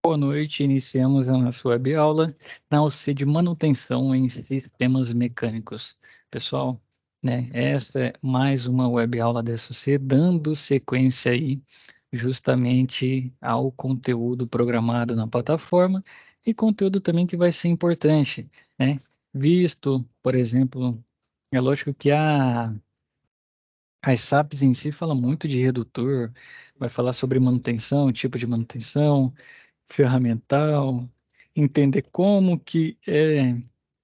Boa noite, iniciamos a nossa web aula na UC de manutenção em sistemas mecânicos. Pessoal, né, essa é mais uma web aula dessa UC, dando sequência aí justamente ao conteúdo programado na plataforma e conteúdo também que vai ser importante, né? Visto, por exemplo, é lógico que as SAPs em si falam muito de redutor, vai falar sobre manutenção, tipo de manutenção, ferramental, entender como que é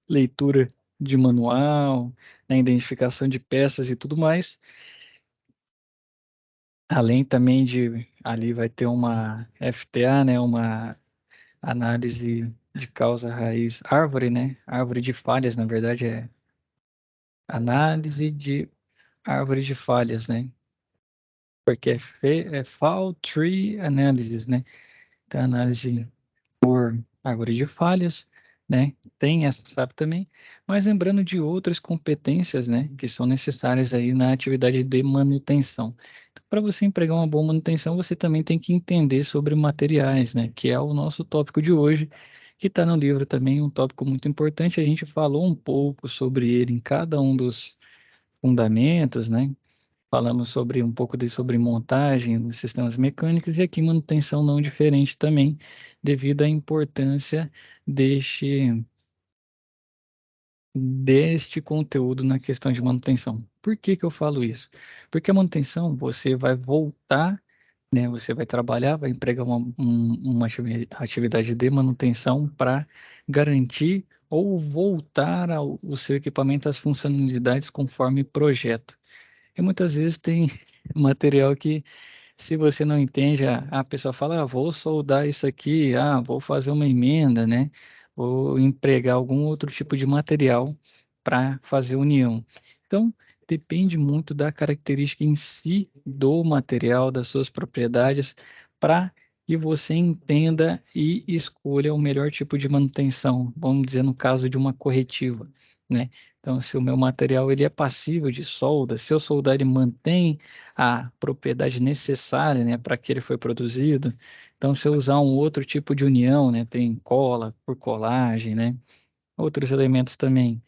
leitura de manual, a identificação de peças e tudo mais. Além também de, ali vai ter uma FTA, né, uma análise de causa raiz, árvore, né, árvore de falhas, na verdade é análise de árvore de falhas, né, porque é Fall Tree Analysis, né, então análise árvore de falhas, né? Tem essa SAP também, mas lembrando de outras competências, né, que são necessárias aí na atividade de manutenção. Então, para você empregar uma boa manutenção, você também tem que entender sobre materiais, né, que é o nosso tópico de hoje, que está no livro também, um tópico muito importante. A gente falou um pouco sobre ele em cada um dos fundamentos, né? Falamos sobre um pouco sobre montagem dos sistemas mecânicos e aqui manutenção não diferente também, devido à importância deste conteúdo na questão de manutenção. Por que que eu falo isso? Porque a manutenção, você vai voltar, né? Você vai trabalhar, vai empregar uma atividade de manutenção para garantir ou voltar o seu equipamento às funcionalidades conforme projeto. E muitas vezes tem material que, se você não entende, a pessoa fala, vou soldar isso aqui, vou fazer uma emenda, né? Vou empregar algum outro tipo de material para fazer união. Então, depende muito da característica em si do material, das suas propriedades, para que você entenda e escolha o melhor tipo de manutenção, vamos dizer, no caso de uma corretiva, né? Então, se o meu material ele é passível de solda, se eu soldar ele mantém a propriedade necessária, né, para que ele foi produzido. Então, se eu usar um outro tipo de união, né, tem cola por colagem, né, outros elementos também.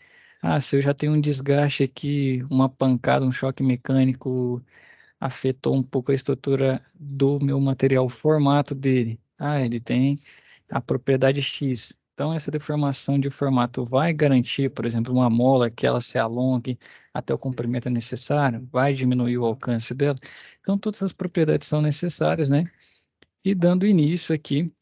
Se eu já tenho um desgaste aqui, uma pancada, um choque mecânico afetou um pouco a estrutura do meu material, o formato dele. Ele tem a propriedade X. Então, essa deformação de formato vai garantir, por exemplo, uma mola que ela se alongue até o comprimento necessário, vai diminuir o alcance dela. Então, todas as propriedades são necessárias, né? E dando início aqui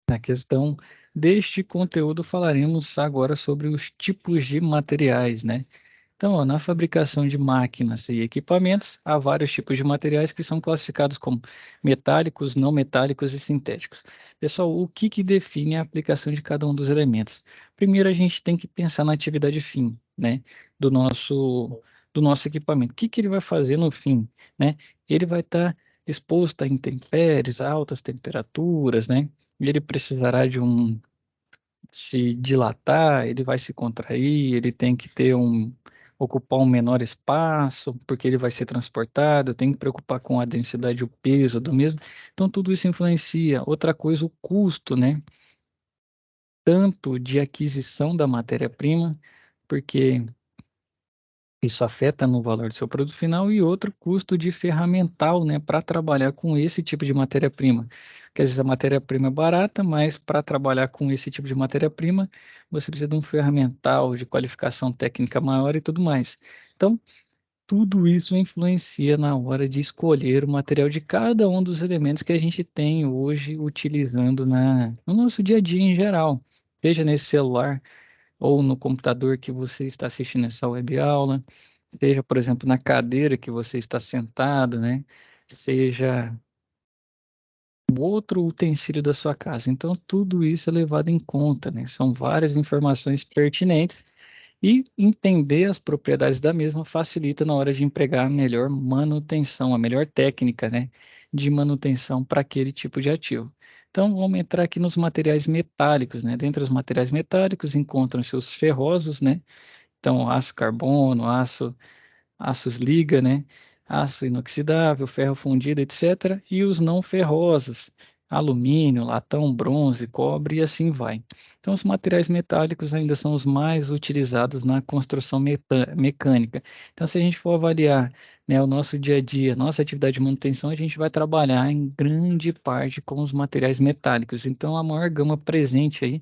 na questão deste conteúdo, falaremos agora sobre os tipos de materiais, né? Então, na fabricação de máquinas e equipamentos, há vários tipos de materiais que são classificados como metálicos, não metálicos e sintéticos. Pessoal, o que que define a aplicação de cada um dos elementos? Primeiro, a gente tem que pensar na atividade fim, né, do nosso equipamento. O que que ele vai fazer no fim, né? Ele vai estar exposto a intempéries, a altas temperaturas, né? Ele precisará de se dilatar, ele vai se contrair, ele tem que ocupar um menor espaço, porque ele vai ser transportado, tem que preocupar com a densidade e o peso do mesmo. Então, tudo isso influencia. Outra coisa, o custo, né? Tanto de aquisição da matéria-prima, porque isso afeta no valor do seu produto final e outro custo de ferramental, né, para trabalhar com esse tipo de matéria-prima. Porque às vezes a matéria-prima é barata, mas para trabalhar com esse tipo de matéria-prima, você precisa de um ferramental de qualificação técnica maior e tudo mais. Então, tudo isso influencia na hora de escolher o material de cada um dos elementos que a gente tem hoje utilizando no nosso dia a dia em geral, seja nesse celular ou no computador que você está assistindo essa web aula, seja, por exemplo, na cadeira que você está sentado, né? Seja um outro utensílio da sua casa. Então, tudo isso é levado em conta, né? São várias informações pertinentes e entender as propriedades da mesma facilita na hora de empregar a melhor manutenção, a melhor técnica, né, de manutenção para aquele tipo de ativo. Então, vamos entrar aqui nos materiais metálicos, né? Dentre os materiais metálicos encontram-se os ferrosos, né? Então, aço carbono, aços liga, né? Aço inoxidável, ferro fundido, etc. E os não ferrosos, alumínio, latão, bronze, cobre e assim vai. Então, os materiais metálicos ainda são os mais utilizados na construção mecânica. Então, se a gente for avaliar, né, o nosso dia a dia, nossa atividade de manutenção, a gente vai trabalhar em grande parte com os materiais metálicos. Então, a maior gama presente aí,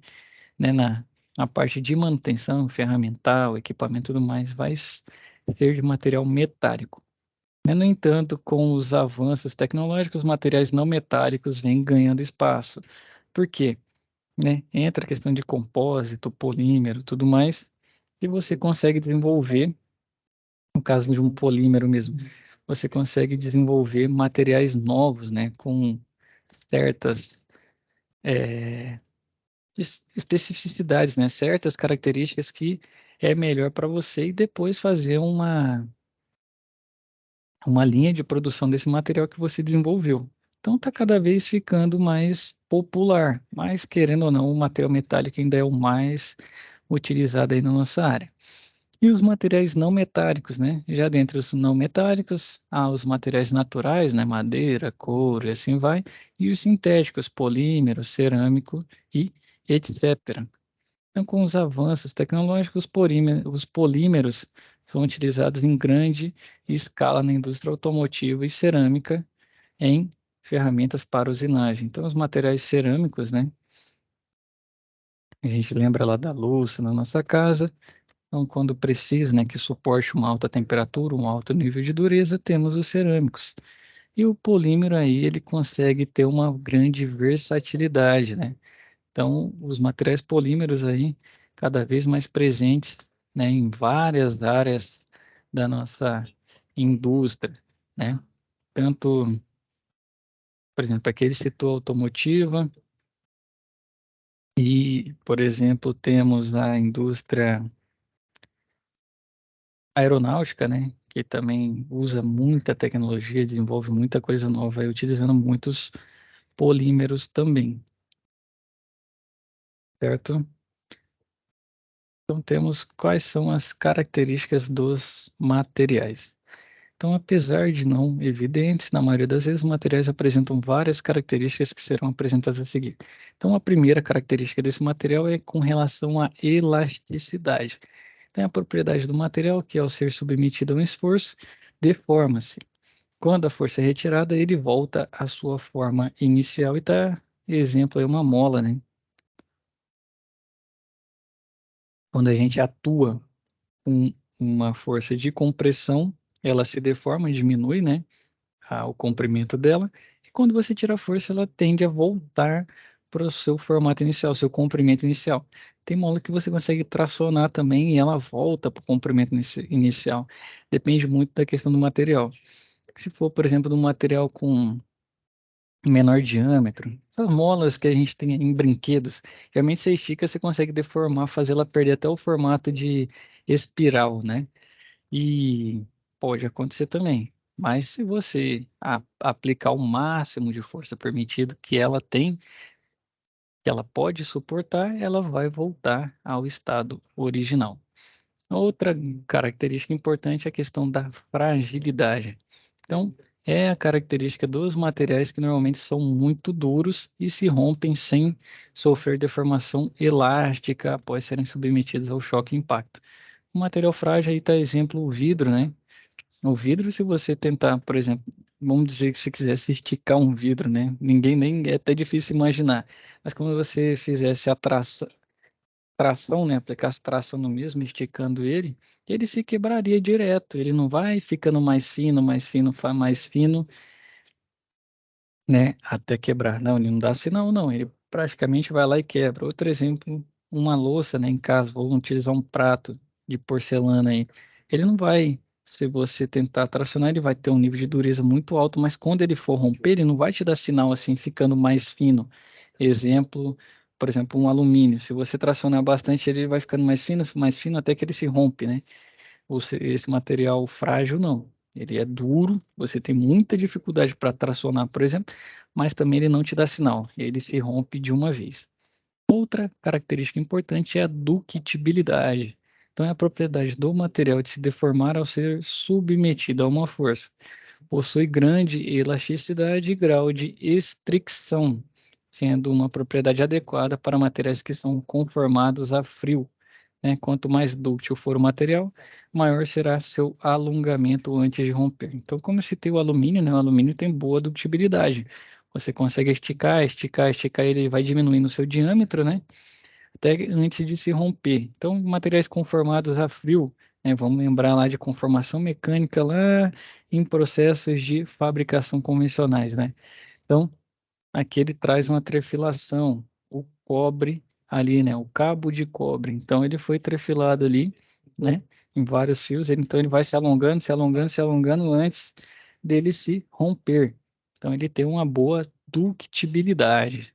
né, na parte de manutenção, ferramental, equipamento e tudo mais, vai ser de material metálico. No entanto, com os avanços tecnológicos, os materiais não metálicos vêm ganhando espaço. Por quê? Entra a questão de compósito, polímero, tudo mais, e você consegue desenvolver, no caso de um polímero mesmo, você consegue desenvolver materiais novos, com certas especificidades, certas características que é melhor para você e depois fazer uma linha de produção desse material que você desenvolveu. Então está cada vez ficando mais popular, mas querendo ou não, o material metálico ainda é o mais utilizado aí na nossa área. E os materiais não metálicos, Já dentre os não metálicos, há os materiais naturais, Madeira, couro e assim vai, e os sintéticos, polímero, cerâmico e etc. Então, com os avanços tecnológicos, os polímeros são utilizados em grande escala na indústria automotiva e cerâmica em ferramentas para usinagem. Então, os materiais cerâmicos, a gente lembra lá da louça na nossa casa. Então, quando precisa, que suporte uma alta temperatura, um alto nível de dureza, temos os cerâmicos. E o polímero aí, ele consegue ter uma grande versatilidade, Então, os materiais polímeros aí, cada vez mais presentes, em várias áreas da nossa indústria, Tanto, por exemplo, aquele setor automotiva e, por exemplo, temos a indústria aeronáutica, Que também usa muita tecnologia, desenvolve muita coisa nova, aí, utilizando muitos polímeros também, certo? Então, temos quais são as características dos materiais. Então, apesar de não evidentes, na maioria das vezes, os materiais apresentam várias características que serão apresentadas a seguir. Então, a primeira característica desse material é com relação à elasticidade. Então, a propriedade do material, que ao ser submetido a um esforço, deforma-se. Quando a força é retirada, ele volta à sua forma inicial. E tá, exemplo, é uma mola, Quando a gente atua com uma força de compressão, ela se deforma, diminui, o comprimento dela, e quando você tira a força, ela tende a voltar para o seu formato inicial, seu comprimento inicial. Tem mola que você consegue tracionar também e ela volta para o comprimento inicial. Depende muito da questão do material. Se for, por exemplo, de um material com menor diâmetro, essas molas que a gente tem em brinquedos, realmente você estica, você consegue deformar, fazer ela perder até o formato de espiral, E pode acontecer também. Mas se você aplicar o máximo de força permitido que ela tem, que ela pode suportar, ela vai voltar ao estado original. Outra característica importante é a questão da fragilidade. Então, é a característica dos materiais que normalmente são muito duros e se rompem sem sofrer deformação elástica após serem submetidos ao choque e impacto. O material frágil aí está exemplo o vidro, O vidro, se você tentar, por exemplo, vamos dizer que se quisesse esticar um vidro, Ninguém nem é até difícil imaginar. Mas quando você fizesse a tração, aplicasse tração no mesmo, esticando ele se quebraria direto. Ele não vai ficando mais fino, mais fino, até quebrar. Não, ele não dá sinal, não. Ele praticamente vai lá e quebra. Outro exemplo, uma louça, em casa, vou utilizar um prato de porcelana aí. Ele não vai, se você tentar tracionar, ele vai ter um nível de dureza muito alto, mas quando ele for romper, ele não vai te dar sinal assim, ficando mais fino. Exemplo, por exemplo, um alumínio. Se você tracionar bastante, ele vai ficando mais fino até que ele se rompe, esse material frágil, não. Ele é duro, você tem muita dificuldade para tracionar, por exemplo, mas também ele não te dá sinal, ele se rompe de uma vez. Outra característica importante é a ductibilidade. Então, é a propriedade do material de se deformar ao ser submetido a uma força. Possui grande elasticidade e grau de estricção. sendo uma propriedade adequada para materiais que são conformados a frio, né? Quanto mais dúctil for o material, maior será seu alongamento antes de romper. Então, como eu citei o alumínio, né? O alumínio tem boa ductilidade. Você consegue esticar, esticar, esticar, ele vai diminuindo o seu diâmetro, né? Até antes de se romper. Então, materiais conformados a frio, né? Vamos lembrar lá de conformação mecânica lá em processos de fabricação convencionais, né? Então, aqui ele traz uma trefilação, o cobre ali, né? O cabo de cobre. Então ele foi trefilado ali, né? Em vários fios. Então ele vai se alongando, se alongando, se alongando antes dele se romper. Então ele tem uma boa ductibilidade.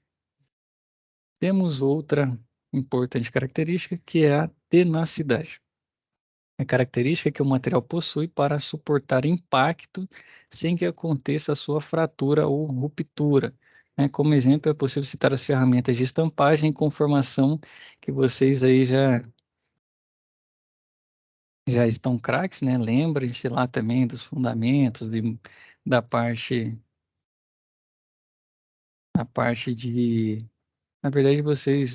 Temos outra importante característica que é a tenacidade. A característica que o material possui para suportar impacto sem que aconteça a sua fratura ou ruptura. Né? Como exemplo, é possível citar as ferramentas de estampagem e conformação que vocês aí já estão craques, né? Lembrem-se lá também dos fundamentos, da parte de. Na verdade,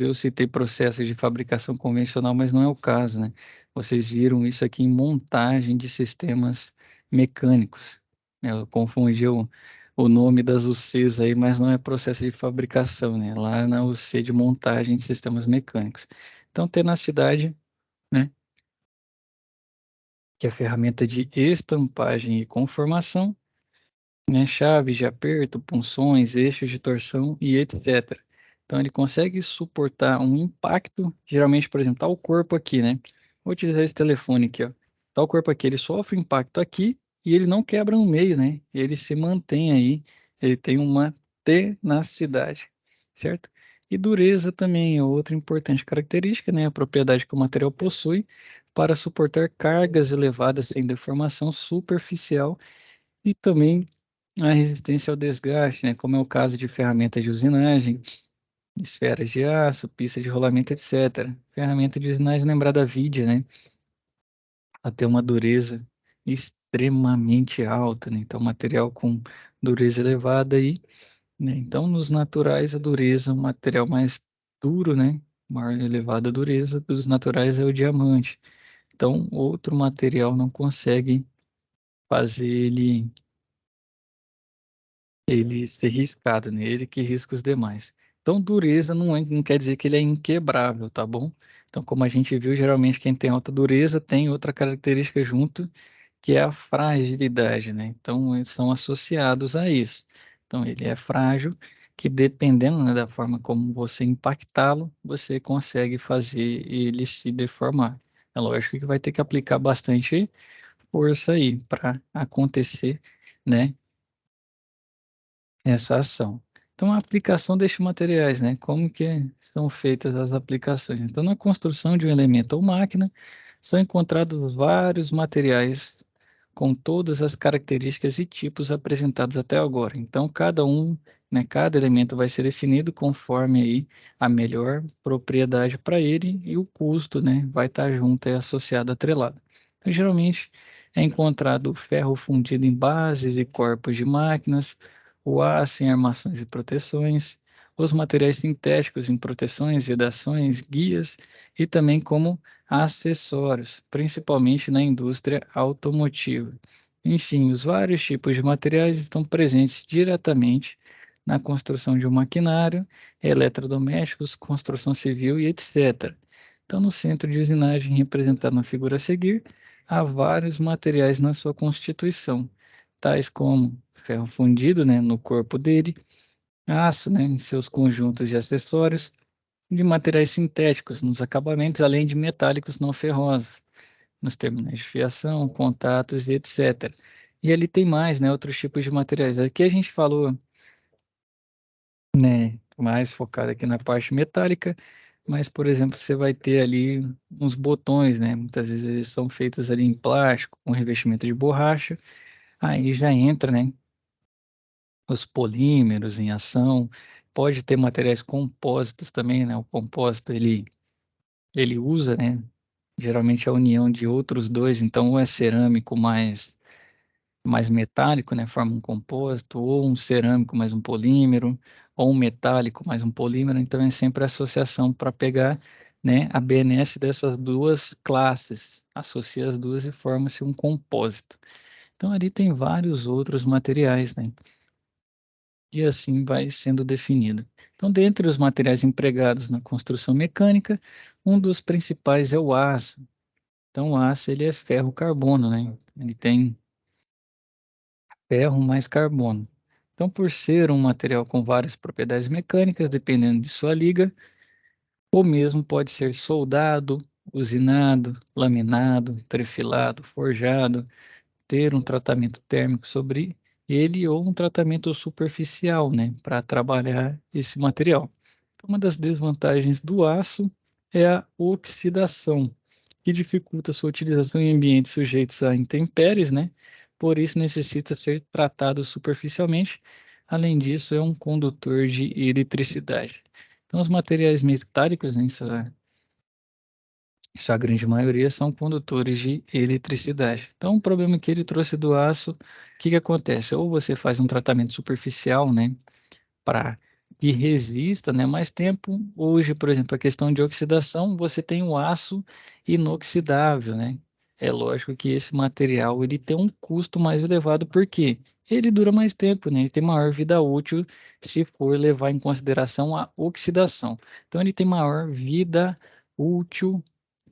eu citei processos de fabricação convencional, mas não é o caso, né? Vocês viram isso aqui em montagem de sistemas mecânicos, né? Eu confundi o nome das UCs aí, mas não é processo de fabricação, né? Lá na UC de montagem de sistemas mecânicos. Então, tenacidade, né? Que é a ferramenta de estampagem e conformação, né, chaves de aperto, punções, eixos de torção e etc. Então ele consegue suportar um impacto, geralmente, por exemplo, tá o corpo aqui, né? Vou utilizar esse telefone aqui, ó. Tá o corpo aqui, ele sofre impacto aqui e ele não quebra no meio, né? Ele se mantém aí, ele tem uma tenacidade, certo? E dureza também é outra importante característica, né? A propriedade que o material possui para suportar cargas elevadas sem deformação superficial e também a resistência ao desgaste, né? Como é o caso de ferramentas de usinagem, esferas de aço, pista de rolamento, etc. Ferramenta de usinagem, lembrar da vidia, né? Ela tem uma dureza extremamente alta, né? Então, material com dureza elevada aí, né? Então, nos naturais, a dureza, o material mais duro, né? Maior elevada dureza dos naturais é o diamante. Então, outro material não consegue fazer ele ser riscado, né? Ele que risca os demais. Então, dureza não quer dizer que ele é inquebrável, tá bom? Então, como a gente viu, geralmente quem tem alta dureza tem outra característica junto, que é a fragilidade, né? Então, eles são associados a isso. Então, ele é frágil, que dependendo, né, da forma como você impactá-lo, você consegue fazer ele se deformar. É lógico que vai ter que aplicar bastante força aí para acontecer, né, essa ação. Então, a aplicação destes materiais, né? Como que são feitas as aplicações? Então, na construção de um elemento ou máquina, são encontrados vários materiais com todas as características e tipos apresentados até agora. Então, cada um, né, cada elemento vai ser definido conforme aí a melhor propriedade para ele e o custo, né, vai estar junto e associado, atrelado. Então, geralmente é encontrado o ferro fundido em bases e corpos de máquinas, o aço em armações e proteções, os materiais sintéticos em proteções, vedações, guias e também como acessórios, principalmente na indústria automotiva. Enfim, os vários tipos de materiais estão presentes diretamente na construção de um maquinário, eletrodomésticos, construção civil e etc. Então, no centro de usinagem, representado na figura a seguir, há vários materiais na sua constituição, tais como ferro fundido, né, no corpo dele, aço, né, em seus conjuntos e acessórios, de materiais sintéticos nos acabamentos, além de metálicos não ferrosos, nos terminais de fiação, contatos e etc. E ali tem mais, né, outros tipos de materiais. Aqui a gente falou, né, mais focado aqui na parte metálica, mas, por exemplo, você vai ter ali uns botões, né, muitas vezes eles são feitos ali em plástico, com revestimento de borracha, aí já entra, né, os polímeros em ação, pode ter materiais compósitos também, né, o compósito ele usa, né, geralmente a união de outros dois, então ou é cerâmico mais metálico, né, forma um compósito, ou um cerâmico mais um polímero, ou um metálico mais um polímero, então é sempre a associação para pegar, né, a BNS dessas duas classes, associa as duas e forma-se um compósito. Então ali tem vários outros materiais, né? E assim vai sendo definido. Então, dentre os materiais empregados na construção mecânica, um dos principais é o aço. Então, o aço ele é ferro-carbono, né? Ele tem ferro mais carbono. Então, por ser um material com várias propriedades mecânicas, dependendo de sua liga, ou mesmo pode ser soldado, usinado, laminado, trefilado, forjado, ter um tratamento térmico sobre ele ou um tratamento superficial, né, para trabalhar esse material. Uma das desvantagens do aço é a oxidação, que dificulta sua utilização em ambientes sujeitos a intempéries, né? Por isso necessita ser tratado superficialmente. Além disso, é um condutor de eletricidade. Então, os materiais metálicos, né, sua grande maioria são condutores de eletricidade. Então, o problema que ele trouxe do aço, o que que acontece? Ou você faz um tratamento superficial, né, para que resista, né, mais tempo. Hoje, por exemplo, a questão de oxidação, você tem o aço inoxidável, né? É lógico que esse material ele tem um custo mais elevado, porque ele dura mais tempo, né? Ele tem maior vida útil se for levar em consideração a oxidação. Então, ele tem maior vida útil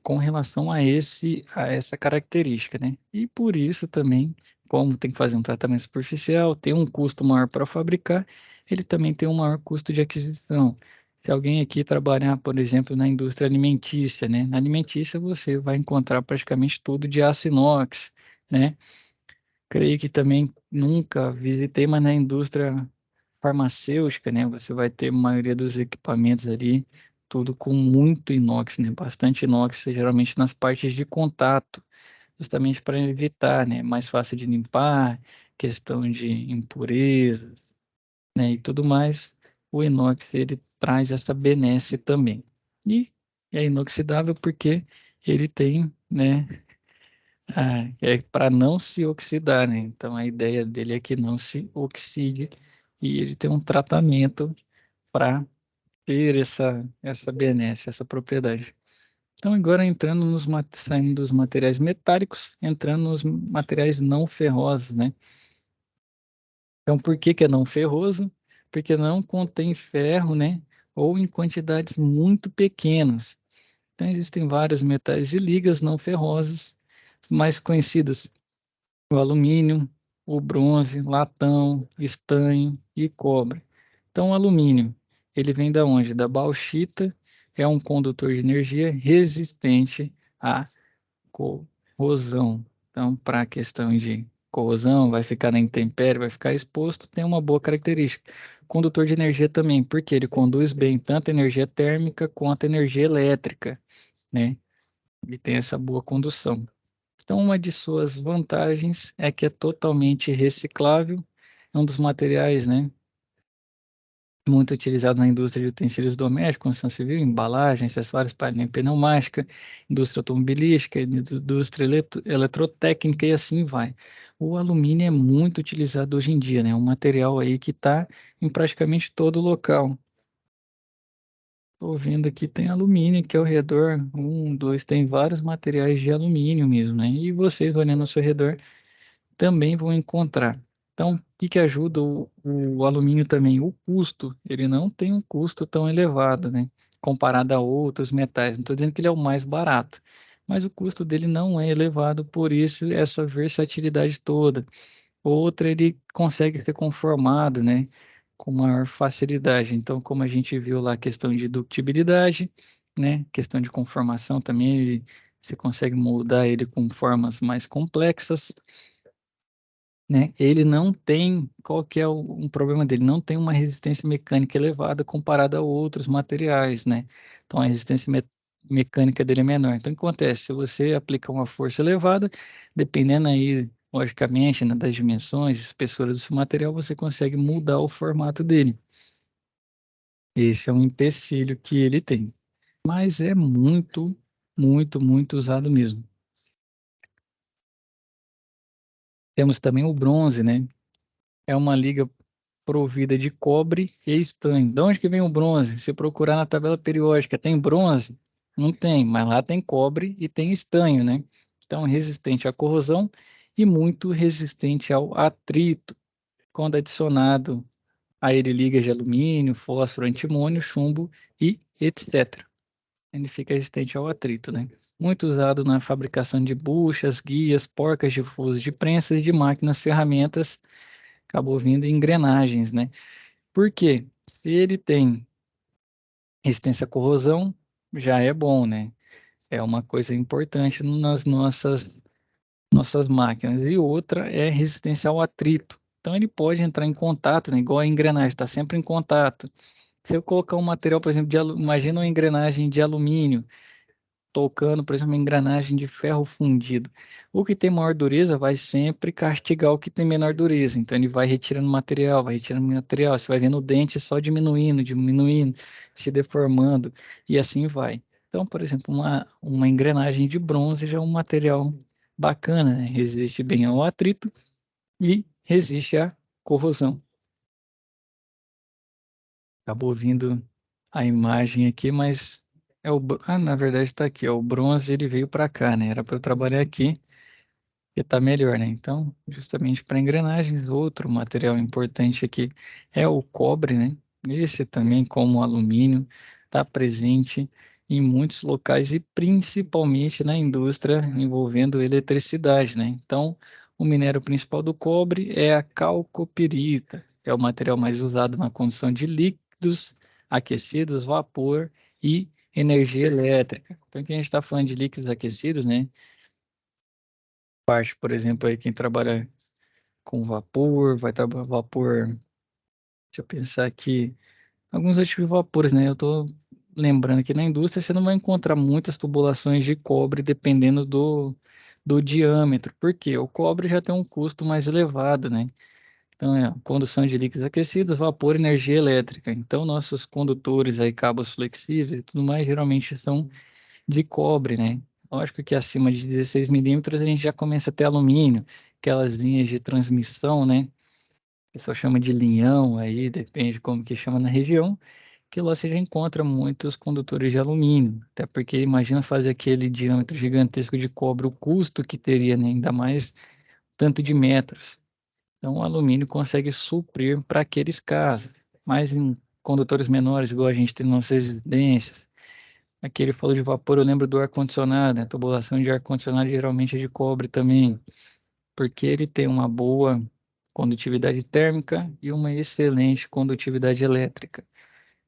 com relação a essa característica, né? E por isso também, como tem que fazer um tratamento superficial, tem um custo maior para fabricar, ele também tem um maior custo de aquisição. Se alguém aqui trabalhar, por exemplo, na indústria alimentícia, né? Na alimentícia você vai encontrar praticamente tudo de aço inox, né? Creio que também nunca visitei, mas na indústria farmacêutica, né? Você vai ter a maioria dos equipamentos ali, tudo com muito inox, né? Bastante inox, geralmente nas partes de contato, justamente para evitar, né? Mais fácil de limpar, questão de impurezas, né, e tudo mais, o inox ele traz essa benesse também. E é inoxidável porque ele tem, né, é para não se oxidar, né? Então a ideia dele é que não se oxide e ele tem um tratamento para ter essa benesse, essa propriedade. Então agora entrando saindo dos materiais metálicos, entrando nos materiais não ferrosos, né? Então, por que que é não ferroso? Porque não contém ferro, né? Ou em quantidades muito pequenas. Então, existem vários metais e ligas não ferrosas, mais conhecidas: o alumínio, o bronze, latão, estanho e cobre. Então, o alumínio, ele vem da onde? Da bauxita, é um condutor de energia resistente a corrosão. Então, para a questão de corrosão, vai ficar na intempérie, vai ficar exposto, tem uma boa característica. Condutor de energia também, porque ele conduz bem tanto energia térmica quanto energia elétrica, né? Ele tem essa boa condução. Então, uma de suas vantagens é que é totalmente reciclável, é um dos materiais, né, muito utilizado na indústria de utensílios domésticos, construção civil, embalagem, acessórios para linha pneumática, indústria automobilística, indústria eletrotécnica e assim vai. O alumínio é muito utilizado hoje em dia, né? É um material aí que está em praticamente todo local. Estou vendo aqui tem alumínio que ao redor, um, dois, tem vários materiais de alumínio mesmo, né? E vocês olhando ao seu redor também vão encontrar. Então, o que que ajuda o alumínio também? O custo, ele não tem um custo tão elevado, né? Comparado a outros metais. Não estou dizendo que ele é o mais barato, mas o custo dele não é elevado, por isso essa versatilidade toda. Outra, ele consegue ser conformado, né? Com maior facilidade. Então, como a gente viu lá a questão de ductibilidade, né? Questão de conformação também, você consegue moldar ele com formas mais complexas, né? Ele não tem, qual que é um problema dele? Não tem uma resistência mecânica elevada comparada a outros materiais, né? Então a resistência mecânica dele é menor. Então o que acontece? Se você aplica uma força elevada, dependendo aí, logicamente, né, das dimensões, espessura do seu material, você consegue mudar o formato dele. Esse é um empecilho que ele tem. Mas é muito, muito, muito usado mesmo. Temos também o bronze, né? É uma liga provida de cobre e estanho. De onde que vem o bronze? Se procurar na tabela periódica, tem bronze? Não tem, mas lá tem cobre e tem estanho, né? Então, resistente à corrosão e muito resistente ao atrito, quando adicionado a ele ligas de alumínio, fósforo, antimônio, chumbo e etc. Ele fica resistente ao atrito, né? Muito usado na fabricação de buchas, guias, porcas de fuso de prensas e de máquinas, ferramentas, acabou vindo engrenagens, né? Por quê? Se ele tem resistência à corrosão, já é bom, né? É uma coisa importante nas nossas máquinas. E outra é resistência ao atrito. Então ele pode entrar em contato, né? Igual a engrenagem, está sempre em contato. Se eu colocar um material, por exemplo, imagina uma engrenagem de alumínio, tocando, por exemplo, uma engrenagem de ferro fundido. O que tem maior dureza vai sempre castigar o que tem menor dureza. Então ele vai retirando material, vai retirando material. Você vai vendo o dente só diminuindo, diminuindo, se deformando e assim vai. Então, por exemplo, uma engrenagem de bronze já é um material bacana, né? Resiste bem ao atrito e resiste à corrosão. Acabou vindo a imagem aqui, mas na verdade está aqui, ó, o bronze ele veio para cá, né? Era para eu trabalhar aqui, que tá melhor, né? Então, justamente para engrenagens, outro material importante aqui é o cobre, né? Esse também, como o alumínio, está presente em muitos locais e principalmente na indústria envolvendo eletricidade, né? Então, o minério principal do cobre é a calcopirita, que é o material mais usado na condução de líquidos, aquecidos, vapor e energia elétrica. Então, aqui a gente está falando de líquidos aquecidos, né? Parte, por exemplo, aí quem trabalha com vapor, vai trabalhar vapor, deixa eu pensar aqui, alguns tipos de vapores, né? Eu tô lembrando que na indústria você não vai encontrar muitas tubulações de cobre dependendo do diâmetro, porque o cobre já tem um custo mais elevado, né? Então, é condução de líquidos aquecidos, vapor, energia elétrica. Então, nossos condutores aí, cabos flexíveis e tudo mais, geralmente são de cobre, né? Lógico que acima de 16 milímetros a gente já começa a ter alumínio, aquelas linhas de transmissão, né? O pessoal chama de linhão aí, depende como que chama na região, que lá você já encontra muitos condutores de alumínio, até porque imagina fazer aquele diâmetro gigantesco de cobre, o custo que teria, né? Ainda mais tanto de metros. Então o alumínio consegue suprir para aqueles casos, mas em condutores menores, igual a gente tem nas residências. Aqui ele falou de vapor, eu lembro do ar-condicionado, né? A tubulação de ar-condicionado geralmente é de cobre também, porque ele tem uma boa condutividade térmica e uma excelente condutividade elétrica.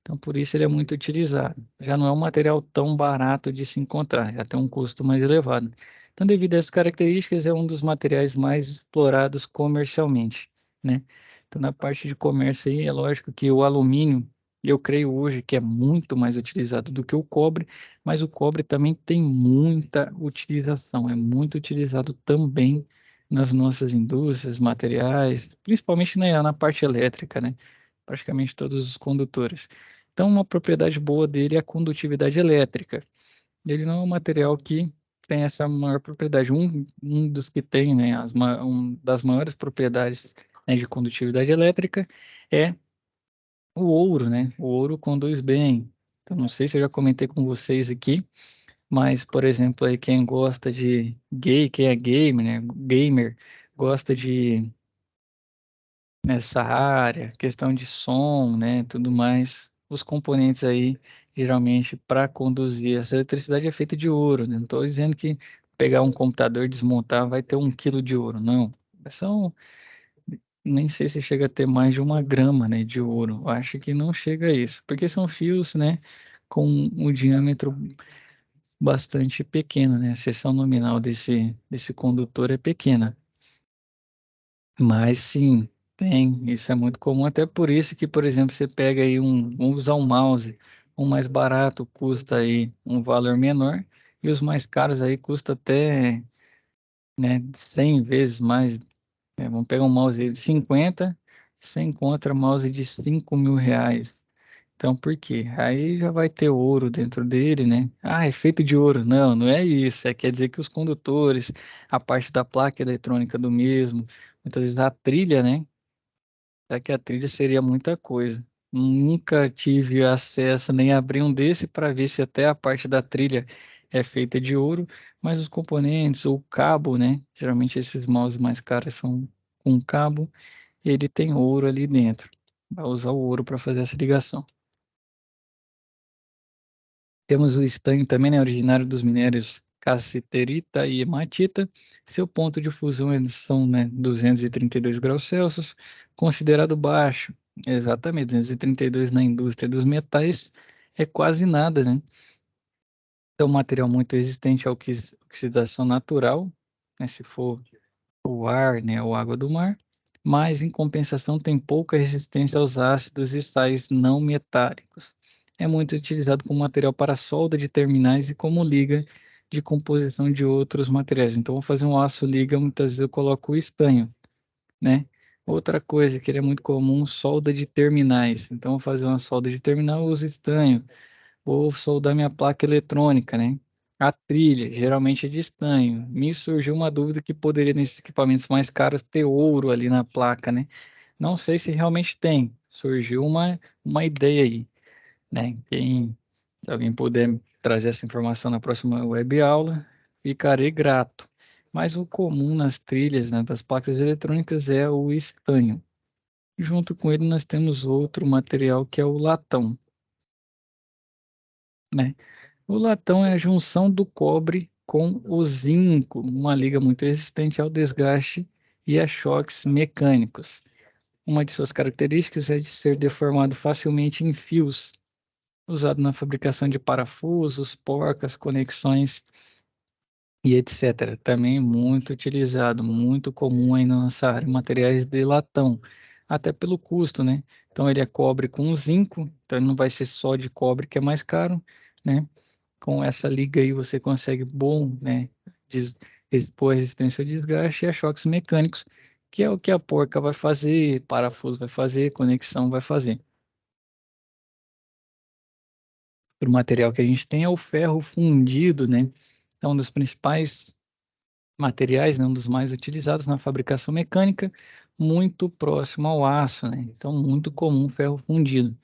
Então, por isso ele é muito utilizado. Já não é um material tão barato de se encontrar, já tem um custo mais elevado. Então, devido a essas características, é um dos materiais mais explorados comercialmente, né? Então, na parte de comércio aí, é lógico que o alumínio, eu creio hoje que é muito mais utilizado do que o cobre, mas o cobre também tem muita utilização, é muito utilizado também nas nossas indústrias, materiais, principalmente na parte elétrica, né? Praticamente todos os condutores. Então, uma propriedade boa dele é a condutividade elétrica. Ele não é um material que tem essa maior propriedade. Um dos que tem, né, das maiores propriedades, né, de condutividade elétrica é o ouro, né? O ouro conduz bem. Então, não sei se eu já comentei com vocês aqui, mas, por exemplo, aí quem gosta de quem é gamer, né? Gamer, gosta de nessa área, questão de som, né, tudo mais. Os componentes aí, geralmente, para conduzir essa eletricidade é feita de ouro, né? Não estou dizendo que pegar um computador e desmontar vai ter 1 quilo de ouro, não. São, nem sei se chega a ter mais de 1 grama, né, de ouro. Eu acho que não chega a isso, porque são fios, né, com um diâmetro bastante pequeno, né? A seção nominal desse condutor é pequena. Mas sim, tem. Isso é muito comum. Até por isso que, por exemplo, você pega aí vamos usar um mouse, um mais barato custa aí um valor menor e os mais caros aí custa até, né, 100 vezes mais. Vamos pegar um mouse de 50, você encontra mouse de 5.000 reais. Então, por quê? Aí já vai ter ouro dentro dele, né? Ah, é feito de ouro. Não, não é isso. Quer dizer que os condutores, a parte da placa eletrônica do mesmo, muitas vezes a trilha, né? acreditar que a trilha seria muita coisa. Nunca tive acesso nem abri um desse para ver se até a parte da trilha é feita de ouro, mas os componentes, o cabo, né? Geralmente esses mouse mais caros são com cabo, ele tem ouro ali dentro. Vai usar o ouro para fazer essa ligação. Temos o estanho também, né, originário dos minérios cassiterita e hematita. Seu ponto de fusão eles são, né, 232 graus Celsius, considerado baixo. Exatamente, 232 na indústria dos metais é quase nada, né? É um material muito resistente à oxidação natural, né, se for o ar, né, ou água do mar, mas em compensação tem pouca resistência aos ácidos e sais não metálicos. É muito utilizado como material para solda de terminais e como liga de composição de outros materiais. Então, vou fazer um aço liga, muitas vezes eu coloco o estanho, né? Outra coisa que ele é muito comum, solda de terminais. Então, vou fazer uma solda de terminal, eu uso estanho. Vou soldar minha placa eletrônica, né? A trilha, geralmente é de estanho. Me surgiu uma dúvida que poderia, nesses equipamentos mais caros, ter ouro ali na placa, né? Não sei se realmente tem. Surgiu uma ideia aí, né? Se alguém puder trazer essa informação na próxima web aula, ficarei grato. Mas o comum nas trilhas, né, das placas eletrônicas é o estanho. Junto com ele, nós temos outro material que é o latão, né? O latão é a junção do cobre com o zinco, uma liga muito resistente ao desgaste e a choques mecânicos. Uma de suas características é de ser deformado facilmente em fios, usado na fabricação de parafusos, porcas, conexões e etc. Também muito utilizado, muito comum aí na nossa área, materiais de latão, até pelo custo, né? Então ele é cobre com zinco, então ele não vai ser só de cobre que é mais caro, né? Com essa liga aí você consegue bom, né, expor resistência ao desgaste e a choques mecânicos, que é o que a porca vai fazer, parafuso vai fazer, conexão vai fazer. O material que a gente tem é o ferro fundido, né? Então, um dos principais materiais, né, um dos mais utilizados na fabricação mecânica, muito próximo ao aço, né? Então, muito comum o ferro fundido.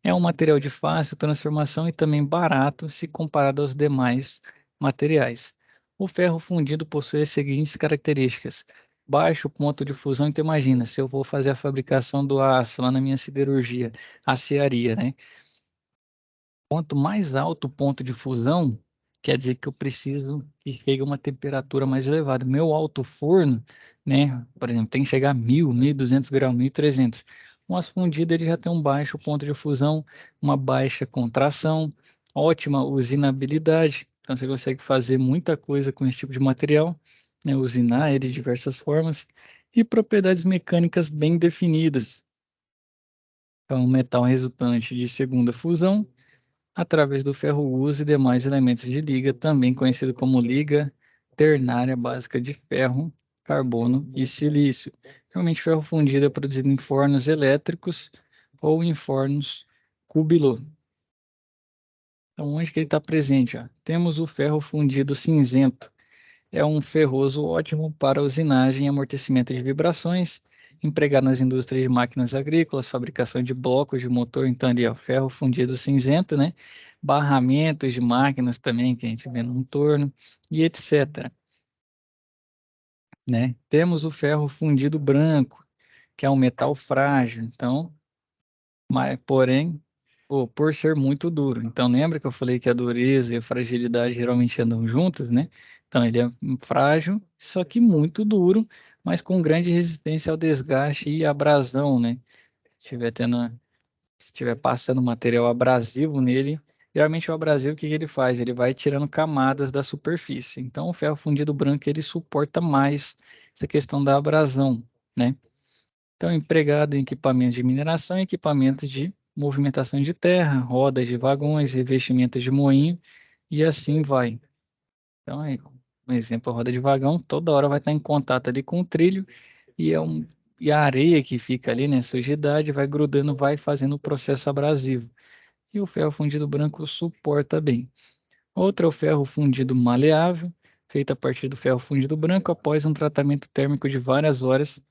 É um material de fácil transformação e também barato se comparado aos demais materiais. O ferro fundido possui as seguintes características: baixo ponto de fusão. Então, imagina, se eu vou fazer a fabricação do aço lá na minha siderurgia, aciaria, né? Quanto mais alto o ponto de fusão, quer dizer que eu preciso que chegue a uma temperatura mais elevada. Meu alto forno, né, por exemplo, tem que chegar a 1000, 1200 graus, 1300. Um aço fundido ele já tem um baixo ponto de fusão, uma baixa contração, ótima usinabilidade. Então você consegue fazer muita coisa com esse tipo de material, né, usinar ele de diversas formas e propriedades mecânicas bem definidas. Então, o metal resultante de segunda fusão através do ferro uso e demais elementos de liga, também conhecido como liga ternária básica de ferro, carbono e silício. Realmente, ferro fundido é produzido em fornos elétricos ou em fornos cubilô. Então, onde que ele está presente? Ó? Temos o ferro fundido cinzento. É um ferroso ótimo para usinagem e amortecimento de vibrações, empregado nas indústrias de máquinas agrícolas, fabricação de blocos de motor, então ali, ó, ferro fundido cinzento, né? Barramentos de máquinas também, que a gente vê no entorno, e etc, né? Temos o ferro fundido branco, que é um metal frágil, então, mas, porém, por ser muito duro. Então, lembra que eu falei que a dureza e a fragilidade geralmente andam juntas, né? Então, ele é frágil, só que muito duro, mas com grande resistência ao desgaste e abrasão, né? Se estiver se estiver passando material abrasivo nele, geralmente o abrasivo, o que que ele faz? Ele vai tirando camadas da superfície. Então, o ferro fundido branco, ele suporta mais essa questão da abrasão, né? Então, empregado em equipamentos de mineração, equipamentos de movimentação de terra, rodas de vagões, revestimentos de moinho, e assim vai. Então, aí, um exemplo, a roda de vagão, toda hora vai estar em contato ali com o trilho, e, e a areia que fica ali, né, sujidade, vai grudando, vai fazendo o processo abrasivo. E o ferro fundido branco suporta bem. Outro é o ferro fundido maleável, feito a partir do ferro fundido branco após um tratamento térmico de várias horas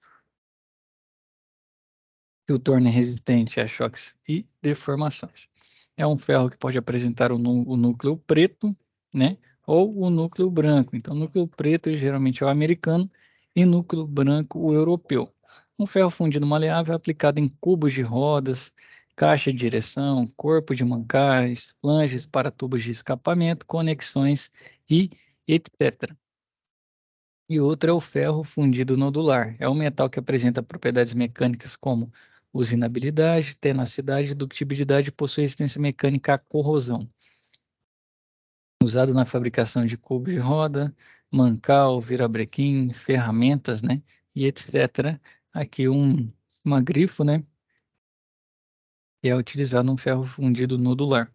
que o torna resistente a choques e deformações. É um ferro que pode apresentar o núcleo preto, né, ou o núcleo branco. Então, o núcleo preto geralmente é o americano e núcleo branco o europeu. Um ferro fundido maleável é aplicado em cubos de rodas, caixa de direção, corpo de mancais, flanges para tubos de escapamento, conexões e etc. E outro é o ferro fundido nodular. É um metal que apresenta propriedades mecânicas como usinabilidade, tenacidade, ductibilidade e possui resistência mecânica à corrosão. Usado na fabricação de cubo de roda, mancal, virabrequim, ferramentas, né? E etc. Aqui uma grifo, né? Que é utilizado um ferro fundido nodular.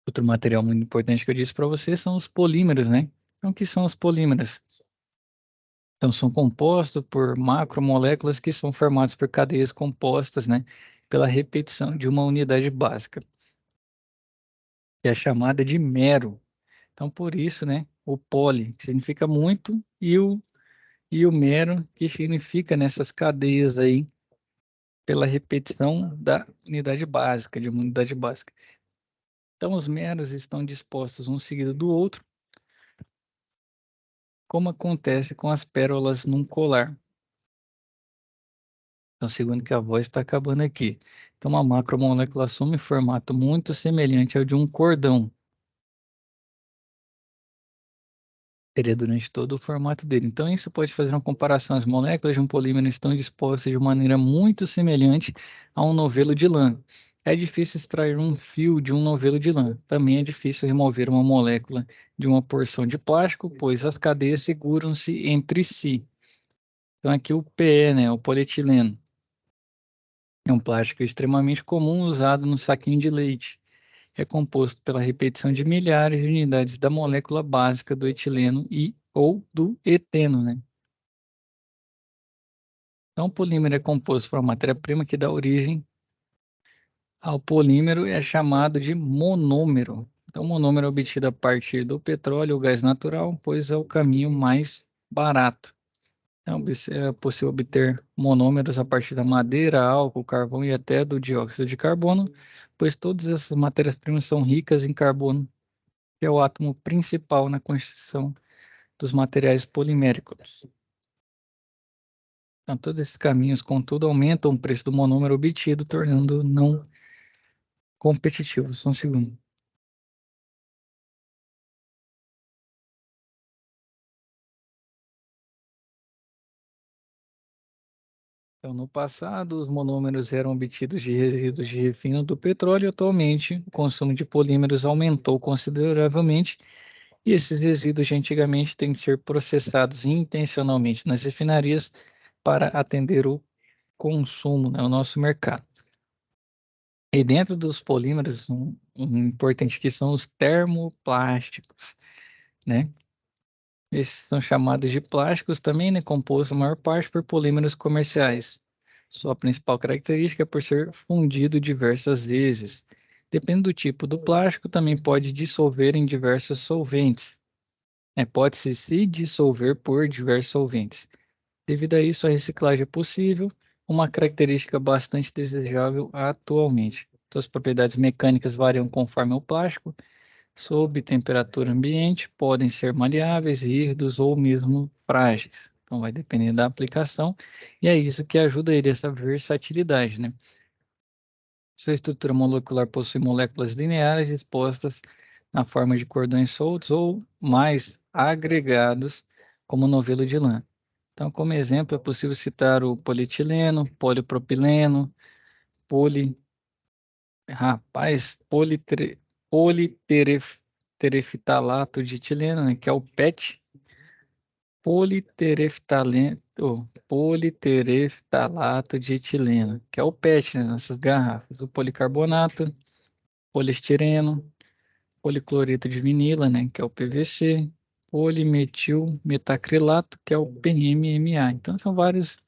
Outro material muito importante que eu disse para você são os polímeros, né? Então, o que são os polímeros? Então, são compostos por macromoléculas que são formadas por cadeias compostas, né, pela repetição de uma unidade básica, que é chamada de mero. Então, por isso, né, o poli, que significa muito, e o mero, que significa nessas cadeias aí, pela repetição da unidade básica, de uma unidade básica. Então, os meros estão dispostos um seguido do outro, como acontece com as pérolas num colar. Então, segundo que a voz está acabando aqui. Então, uma macromolécula assume formato muito semelhante ao de um cordão. Seria durante todo o formato dele. Então, isso pode fazer uma comparação. As moléculas de um polímero estão dispostas de maneira muito semelhante a um novelo de lã. É difícil extrair um fio de um novelo de lã. Também é difícil remover uma molécula de uma porção de plástico, pois as cadeias seguram-se entre si. Então, aqui o PE, né, o polietileno. É um plástico extremamente comum usado no saquinho de leite. É composto pela repetição de milhares de unidades da molécula básica do etileno e ou do eteno, né? Então, o polímero é composto por uma matéria-prima que dá origem ao polímero e é chamado de monômero. Então, o monômero é obtido a partir do petróleo ou gás natural, pois é o caminho mais barato. Então, é possível obter monômeros a partir da madeira, álcool, carvão e até do dióxido de carbono, pois todas essas matérias-primas são ricas em carbono, que é o átomo principal na constituição dos materiais poliméricos. Então, todos esses caminhos, contudo, aumentam o preço do monômero obtido, tornando-o não competitivo. Só um segundo. Então, no passado, os monômeros eram obtidos de resíduos de refino do petróleo. Atualmente, o consumo de polímeros aumentou consideravelmente e esses resíduos de antigamente têm que ser processados intencionalmente nas refinarias para atender o consumo, né, o nosso mercado. E dentro dos polímeros, um importante que são os termoplásticos, né? Esses são chamados de plásticos também, né? Composto a maior parte por polímeros comerciais. Sua principal característica é por ser fundido diversas vezes. Dependendo do tipo do plástico, também pode dissolver em diversos solventes. Pode-se se dissolver por diversos solventes. Devido a isso, a reciclagem é possível, uma característica bastante desejável atualmente. Suas propriedades mecânicas variam conforme o plástico, sob temperatura ambiente, podem ser maleáveis, rígidos ou mesmo frágeis. Então, vai depender da aplicação, e é isso que ajuda ele, essa versatilidade, né? Sua estrutura molecular possui moléculas lineares dispostas na forma de cordões soltos ou mais agregados, como novelo de lã. Então, como exemplo, é possível citar o polietileno, polipropileno, poli, politerefitalato de etileno, né, que é o PET, politereftalato de etileno, que é o PET, né, nessas garrafas, o policarbonato, poliestireno, policloreto de vinila, né, que é o PVC, polimetil metacrilato, que é o PMMA. Então, são vários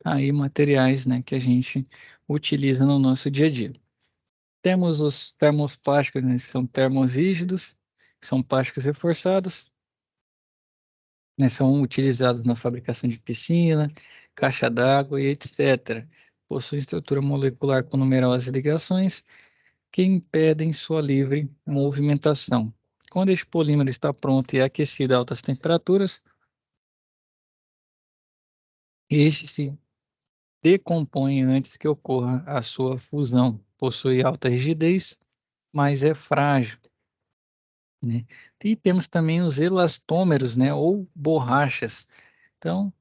aí materiais, né, que a gente utiliza no nosso dia a dia. Temos os termoplásticos, né, que são termorrígidos, que são plásticos reforçados, né, são utilizados na fabricação de piscina, caixa d'água e etc. Possui estrutura molecular com numerosas ligações que impedem sua livre movimentação. Quando este polímero está pronto e é aquecido a altas temperaturas, este se decompõe antes que ocorra a sua fusão. Possui alta rigidez, mas é frágil, né? E temos também os elastômeros, né, ou borrachas. Então,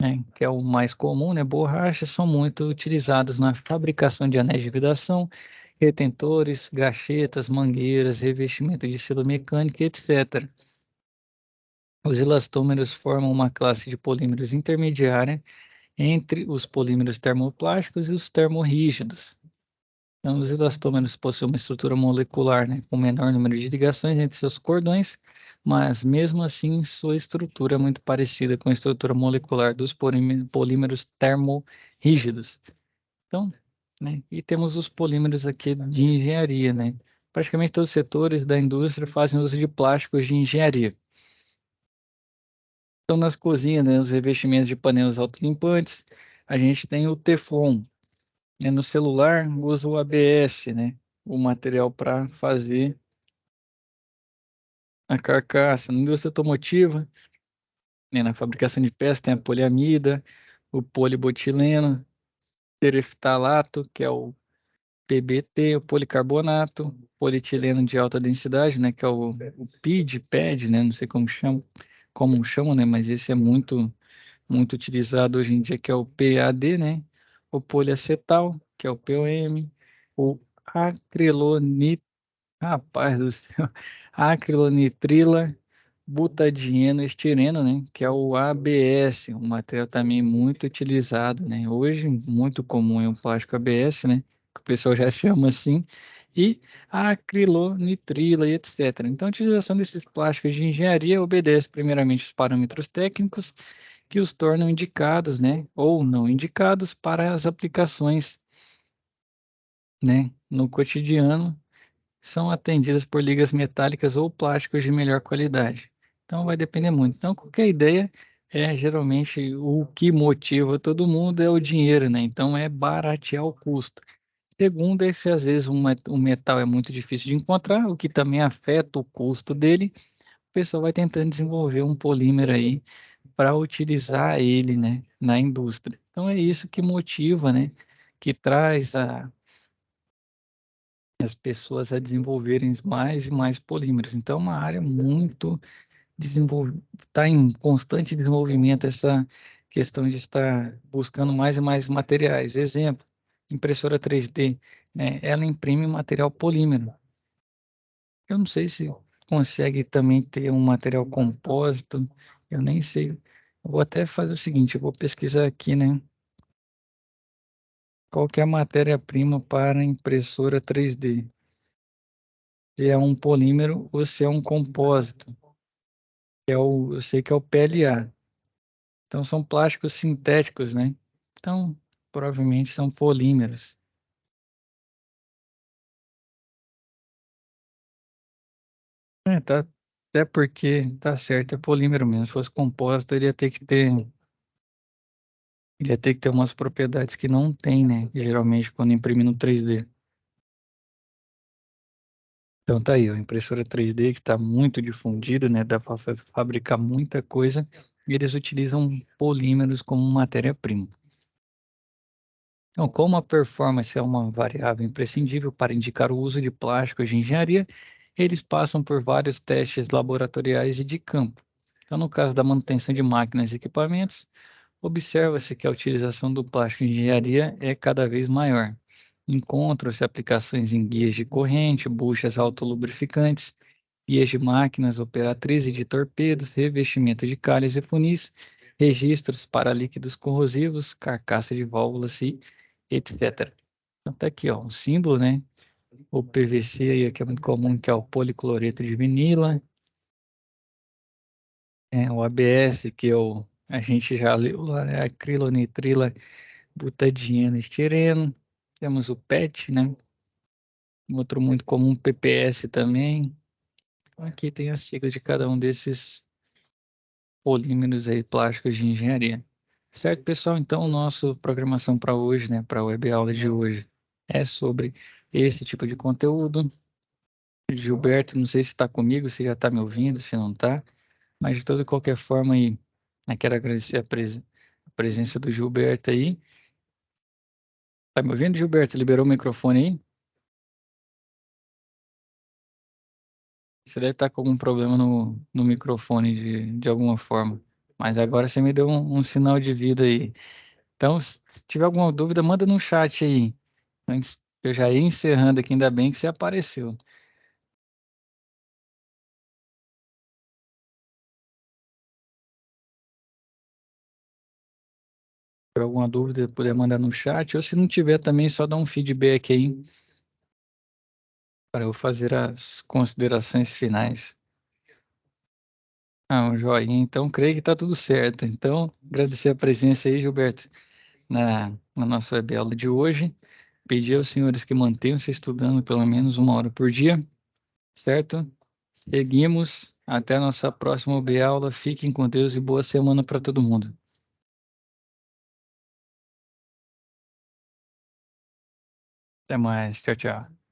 né, que é o mais comum, né, borrachas são muito utilizados na fabricação de anéis de vedação, retentores, gachetas, mangueiras, revestimento de selo mecânico, etc. Os elastômeros formam uma classe de polímeros intermediária entre os polímeros termoplásticos e os termorrígidos. Então, os elastômeros possuem uma estrutura molecular, né, com menor número de ligações entre seus cordões, mas mesmo assim sua estrutura é muito parecida com a estrutura molecular dos polímeros termorrígidos. Então, né, e temos os polímeros aqui de engenharia, né? Praticamente todos os setores da indústria fazem uso de plásticos de engenharia. Então, nas cozinhas, né, os revestimentos de panelas autolimpantes, a gente tem o Teflon, né? No celular, usa o ABS, né? O material para fazer a carcaça. Na indústria automotiva, né, na fabricação de peças, tem a poliamida, o polibotileno, tereftalato, que é o PBT, o policarbonato, polietileno de alta densidade, né, que é o PID, né, não sei como chamam, né, mas esse é muito utilizado hoje em dia, que é o PAD, né, o poliacetal, que é o POM, o acrilonitrileno. Rapaz do céu. Acrilonitrila, butadieno estireno, né? Que é o ABS, um material também muito utilizado, né? Hoje, muito comum é o plástico ABS, né? Que o pessoal já chama assim. E a acrilonitrila e etc. Então, a utilização desses plásticos de engenharia obedece primeiramente os parâmetros técnicos que os tornam indicados, né? Ou não indicados para as aplicações, né? No cotidiano são atendidas por ligas metálicas ou plásticos de melhor qualidade. Então vai depender muito. Então qualquer ideia é geralmente o que motiva todo mundo é o dinheiro, né? Então é baratear o custo. Segundo, é se às vezes um metal é muito difícil de encontrar, o que também afeta o custo dele, o pessoal vai tentando desenvolver um polímero aí para utilizar ele, né, na indústria. Então é isso que motiva, né, que traz as pessoas a desenvolverem mais e mais polímeros. Então, é uma área muito está em constante desenvolvimento essa questão de estar buscando mais e mais materiais. Exemplo, impressora 3D, né? Ela imprime material polímero. Eu não sei se consegue também ter um material compósito, eu nem sei. Eu vou até fazer o seguinte, eu vou pesquisar aqui, né? Qual que é a matéria-prima para impressora 3D? Se é um polímero ou se é um compósito, eu sei que é o PLA. Então são plásticos sintéticos, né? Então, provavelmente são polímeros. Tá, até porque tá certo, é polímero mesmo. Se fosse compósito, iria ter que ter umas propriedades que não tem, né? Geralmente quando imprime no 3D. Então tá aí, ó, impressora 3D que está muito difundida, né? Dá para fabricar muita coisa e eles utilizam polímeros como matéria-prima. Então, como a performance é uma variável imprescindível para indicar o uso de plásticos de engenharia, eles passam por vários testes laboratoriais e de campo. Então, no caso da manutenção de máquinas e equipamentos, observa-se que a utilização do plástico em engenharia é cada vez maior. Encontram-se aplicações em guias de corrente, buchas autolubrificantes, guias de máquinas operatrizes de torpedos, revestimento de calhas e funis, registros para líquidos corrosivos, carcaça de válvulas e etc. Então tá aqui, ó, um símbolo, né? O PVC aí, que é muito comum, que é o policloreto de vinila, o ABS, que é a gente já leu lá, né? Acrilonitrila butadieno estireno. Temos o PET, né? Outro muito comum, PPS também. Então, aqui tem a sigla de cada um desses polímeros aí, plásticos de engenharia. Certo, pessoal? Então, nossa programação para hoje, né, para a web aula de hoje, é sobre esse tipo de conteúdo. Gilberto, não sei se está comigo, se já está me ouvindo, se não está, mas de toda qualquer forma aí, eu quero agradecer a presença do Gilberto aí. Tá me ouvindo, Gilberto? Liberou o microfone aí? Você deve estar com algum problema no microfone de alguma forma. Mas agora você me deu um sinal de vida aí. Então, se tiver alguma dúvida, manda no chat aí. Antes, eu já ia encerrando aqui, ainda bem que você apareceu. Se tiver alguma dúvida, puder mandar no chat. Ou se não tiver também, só dá um feedback aí para eu fazer as considerações finais. Ah, um joinha. Então, creio que está tudo certo. Então, agradecer a presença aí, Gilberto, na nossa web aula de hoje. Pedir aos senhores que mantenham se estudando pelo menos 1 hora por dia, certo? Seguimos. Até a nossa próxima web aula. Fiquem com Deus e boa semana para todo mundo. Até mais. Tchau, tchau.